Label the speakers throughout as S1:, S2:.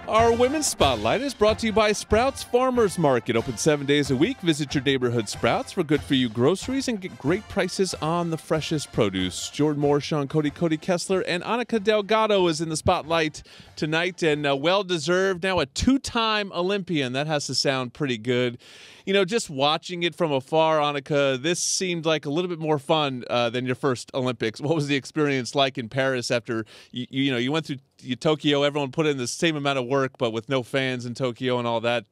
S1: Our Women's Spotlight is brought to you by Sprouts Farmers Market. Open 7 days a week. Visit your neighborhood Sprouts for good-for-you groceries and get great prices on the freshest produce. Jordan Moore, Sean Cody Kessler, and Anicka Delgado is in the spotlight tonight, and well-deserved. Now a two-time Olympian. That has to sound pretty good. You know, just watching it from afar, Anicka, this seemed like a little bit more fun than your first Olympics. What was the experience like in Paris after, you went through Tokyo, everyone put in the same amount of work, but with no fans in Tokyo and all that,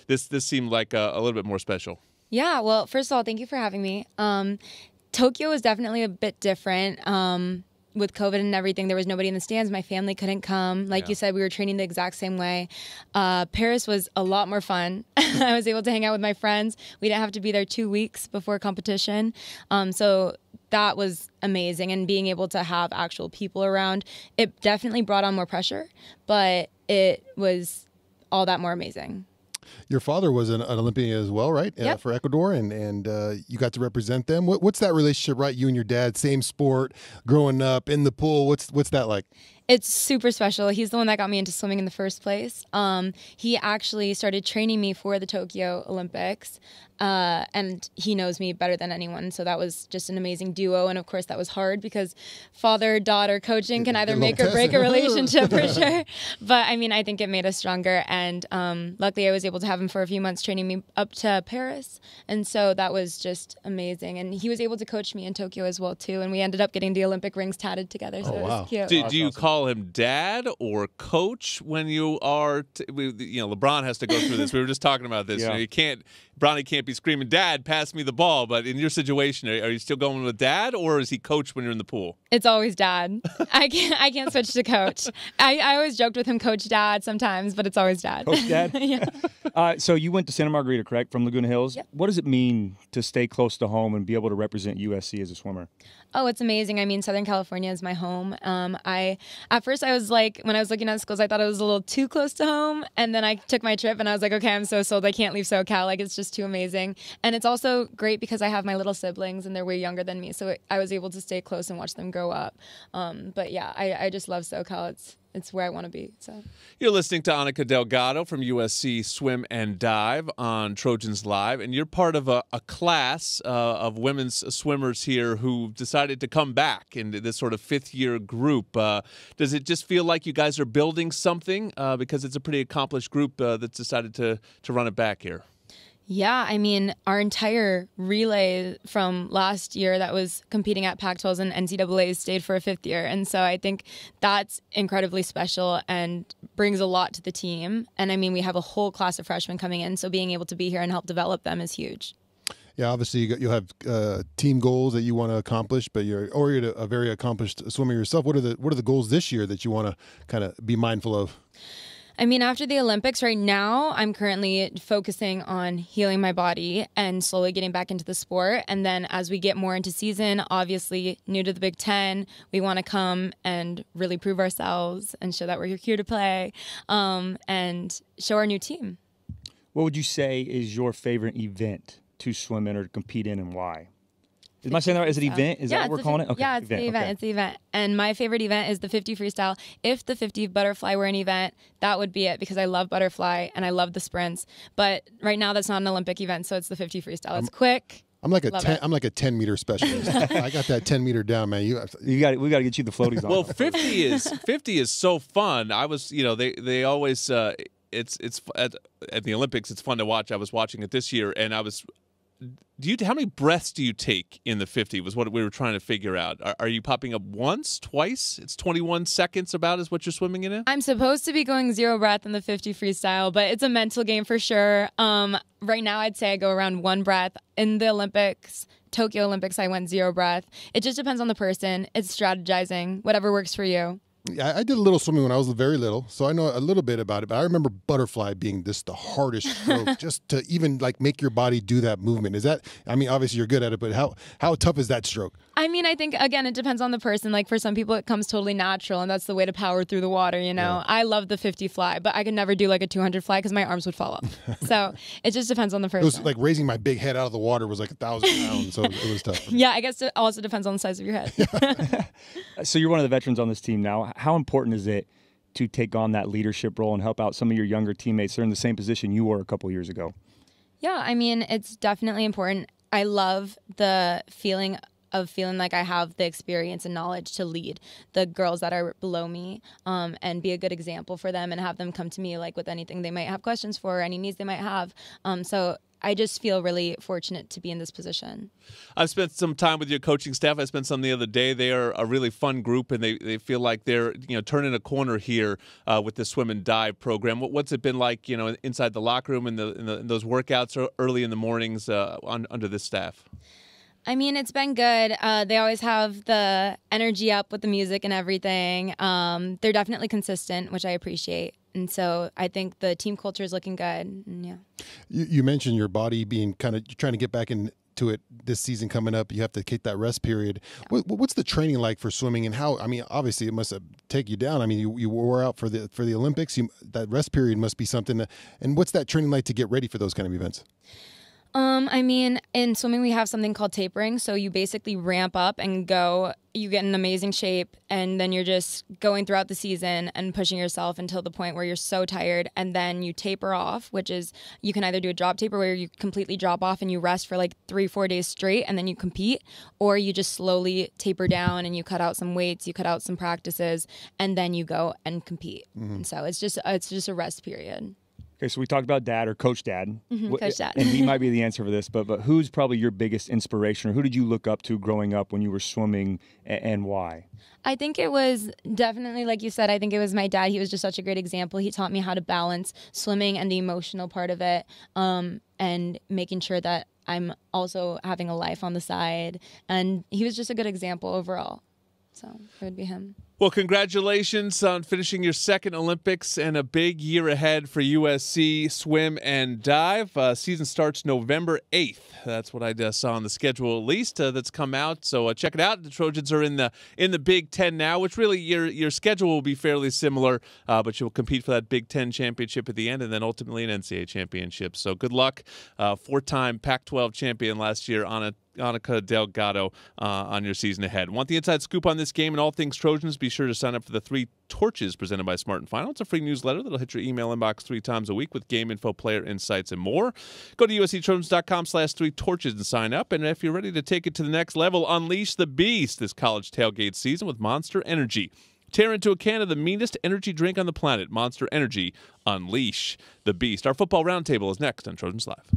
S1: this seemed like a little bit more special. Yeah,
S2: well, first of all, thank you for having me. Tokyo was definitely a bit different. With COVID and everything, there was nobody in the stands. My family couldn't come. Like you said, we were training the exact same way. Paris was a lot more fun. I was able to hang out with my friends. We didn't have to be there 2 weeks before competition. So that was amazing. And being able to have actual people around, it definitely brought on more pressure, but it was all that more amazing.
S3: Your father was an Olympian as well, right?
S2: Yep.
S3: For Ecuador, and you got to represent them. What's that relationship, right? You and your dad, same sport, growing up in the pool. What's that like?
S2: It's super special. He's the one that got me into swimming in the first place. He actually started training me for the Tokyo Olympics, and he knows me better than anyone. So that was just an amazing duo. And of course, that was hard because father-daughter coaching can either make or break a relationship for sure. But I mean, I think it made us stronger. And luckily, I was able to have him for a few months training me up to Paris. And so that was just amazing. And he was able to coach me in Tokyo as well, too. And we ended up getting the Olympic rings tatted together. So it was cute.
S1: Do you call him dad or coach when you are LeBron has to go through this. We were just talking about this.
S4: Yeah.
S1: Bronny can't be screaming, "Dad, pass me the ball." But in your situation, are you still going with dad, or is he coach when you're in the pool?
S2: It's always dad. I can't switch to coach. I always joked with him, Coach Dad, sometimes, but it's always dad.
S4: Coach Dad?
S2: Yeah.
S4: So you went to Santa Margarita, correct, from Laguna Hills?
S2: Yep.
S4: What does it mean to stay close to home and be able to represent USC as a swimmer?
S2: Oh, it's amazing. I mean, Southern California is my home. At first I was like, when I was looking at schools, I thought it was a little too close to home. And then I took my trip and I was like, okay, I'm so sold. I can't leave SoCal. Like, it's just too amazing. And it's also great because I have my little siblings and they're way younger than me. So I was able to stay close and watch them grow up. But yeah, I just love SoCal. It's where I want to be. So
S1: you're listening to Anicka Delgado from USC Swim and Dive on Trojans Live, and you're part of a class of women's swimmers here who decided to come back into this sort of fifth-year group. Does it just feel like you guys are building something because it's a pretty accomplished group that's decided to run it back here?
S2: Yeah, I mean, our entire relay from last year that was competing at Pac-12s and NCAAs stayed for a fifth year. And so I think that's incredibly special and brings a lot to the team. And I mean, we have a whole class of freshmen coming in, so being able to be here and help develop them is huge.
S3: Yeah, obviously you'll have team goals that you want to accomplish, but you're a very accomplished swimmer yourself. What are the goals this year that you want to kind of be mindful of?
S2: I mean, after the Olympics right now, I'm currently focusing on healing my body and slowly getting back into the sport. And then as we get more into season, obviously new to the Big Ten, we want to come and really prove ourselves and show that we're here to play and show our new team.
S4: What would you say is your favorite event to swim in or to compete in, and why? Am I saying that right? Is it event? Is that what we're calling it? Okay.
S2: Yeah, it's the event. Okay. It's the event. And my favorite event is the 50 freestyle. If the 50 butterfly were an event, that would be it because I love butterfly and I love the sprints. But right now that's not an Olympic event, so it's the 50 freestyle. It's quick.
S3: I'm like a 10-meter specialist. I got that 10-meter down, man.
S4: We got to get you the floaties on.
S1: Well, 50 is so fun. I was, they always it's at the Olympics. It's fun to watch. I was watching it this year, and I was. How many breaths do you take in the 50 was what we were trying to figure out. Are you popping up once, twice? It's 21 seconds about is what you're swimming in it?
S2: I'm supposed to be going 0 breath in the 50 freestyle, but it's a mental game for sure. Right now, I'd say I go around 1 breath. In the Olympics, Tokyo Olympics, I went 0 breath. It just depends on the person. It's strategizing, whatever works for you.
S3: Yeah, I did a little swimming when I was very little, so I know a little bit about it. But I remember butterfly being the hardest stroke, just to even like make your body do that movement. Is that? I mean, obviously you're good at it, but how tough is that stroke?
S2: I mean, I think again it depends on the person. Like for some people, it comes totally natural, and that's the way to power through the water. Yeah. I love the 50 fly, but I could never do like a 200 fly because my arms would fall off. So it just depends on the person.
S3: It was like raising my big head out of the water was like 1,000 pounds, so it was tough.
S2: Yeah, I guess it also depends on the size of your head.
S4: So you're one of the veterans on this team now. How important is it to take on that leadership role and help out some of your younger teammates that are in the same position you were a couple years ago?
S2: Yeah, I mean, it's definitely important. I love the feeling of feeling like I have the experience and knowledge to lead the girls that are below me, and be a good example for them and have them come to me like with anything they might have questions for, or any needs they might have. So I just feel really fortunate to be in this position.
S1: I've spent some time with your coaching staff. I spent some the other day. They are a really fun group, and they feel like they're turning a corner here with the swim and dive program. What's it been like inside the locker room and in those workouts early in the mornings under this staff?
S2: I mean, it's been good. They always have the energy up with the music and everything. They're definitely consistent, which I appreciate. And so I think the team culture is looking good. And yeah.
S3: You mentioned your body being kind of trying to get back into it this season coming up. You have to take that rest period. Yeah. What's the training like for swimming, and how? I mean, obviously it must take you down. I mean, you wore out for the Olympics. That rest period must be something. And what's that training like to get ready for those kind of events?
S2: I mean, in swimming, we have something called tapering. So you basically ramp up and you get in amazing shape, and then you're just going throughout the season and pushing yourself until the point where you're so tired. And then you taper off, which is you can either do a drop taper where you completely drop off and you rest for like 3-4 days straight and then you compete, or you just slowly taper down and you cut out some weights, you cut out some practices, and then you go and compete. Mm-hmm. And so it's just a rest period.
S4: Okay, so we talked about Dad or Coach Dad.
S2: Mm-hmm, Coach Dad.
S4: And he might be the answer for this, but who's probably your biggest inspiration, or who did you look up to growing up when you were swimming, and why?
S2: I think it was definitely, like you said, I think it was my dad. He was just such a great example. He taught me how to balance swimming and the emotional part of it, and making sure that I'm also having a life on the side. And he was just a good example overall. So it would be him.
S1: Well, congratulations on finishing your second Olympics and a big year ahead for USC swim and dive. Season starts November 8th. That's what I saw on the schedule, at least, that's come out. So check it out. The Trojans are in the Big Ten now, which really your schedule will be fairly similar, but you'll compete for that Big Ten championship at the end and then ultimately an NCAA championship. So good luck. 4-time Pac-12 champion last year, Anicka Delgado, on your season ahead. Want the inside scoop on this game and all things Trojans? Be sure to sign up for the 3 Torches presented by Smart and Final. It's a free newsletter that'll hit your email inbox 3 times a week with game info, player insights, and more. Go to usctrojans.com/3torches and sign up. And if you're ready to take it to the next level, unleash the beast this college tailgate season with Monster Energy. Tear into a can of the meanest energy drink on the planet. Monster Energy. Unleash the beast. Our football roundtable is next on Trojans Live.